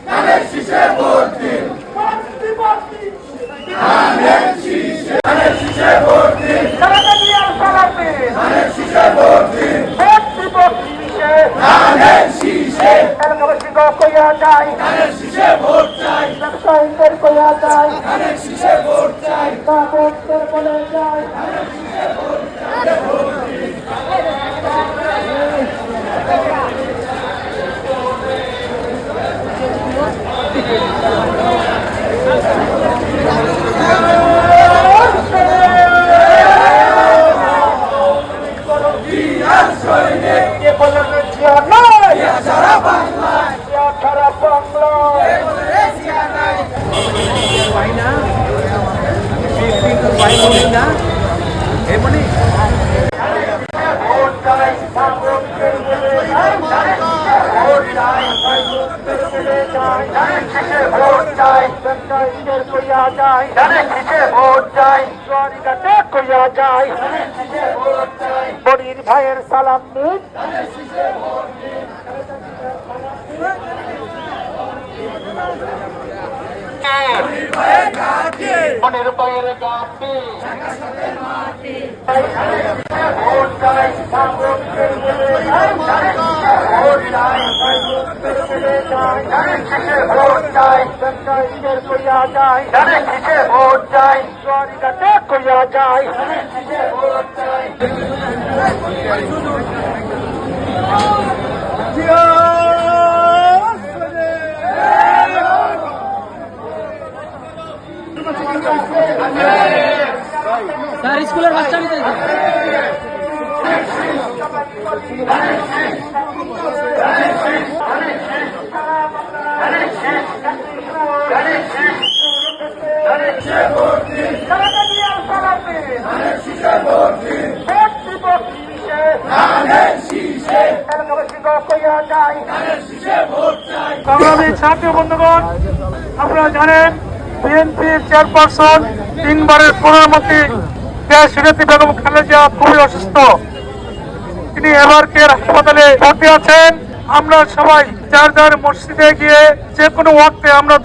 ধানের শীষে ভোট দিন, ধানের শীষে, ধানের শীষে ভোট দিন, ধানের শীষে ভোট দিন, ধানের শীষে, ধানের শীষে ভোট চাই, ধানের শীষে ভোট চাই, ধানের শীষে ভোট চাই, ভোট দিন। বড়ির ভাইয়ের সালাম নিন, মনের ভাইয়ের গাছে ভোট চাই, ভোট চাই, কইয়া যায়, ভোট চাই, সরিকাতে কইয়া যায়, ভোট চাই। স্যার স্কুলের বাচ্চা নিতে সংগ্রামী ছাত্র বন্ধুগণ, আপনারা জানেন বিএনপির চেয়ারপারসন 3 বারের প্রধানমন্ত্রী দেশ নেত্রী বেগম খালেদা জিয়া খুবই অসুস্থ। তিনি এবারকের হাসপাতালে ভর্তি আছেন। আমরা সবাই যার যার মসজিদে গিয়ে যে কোনো ওয়াক্তে আমরা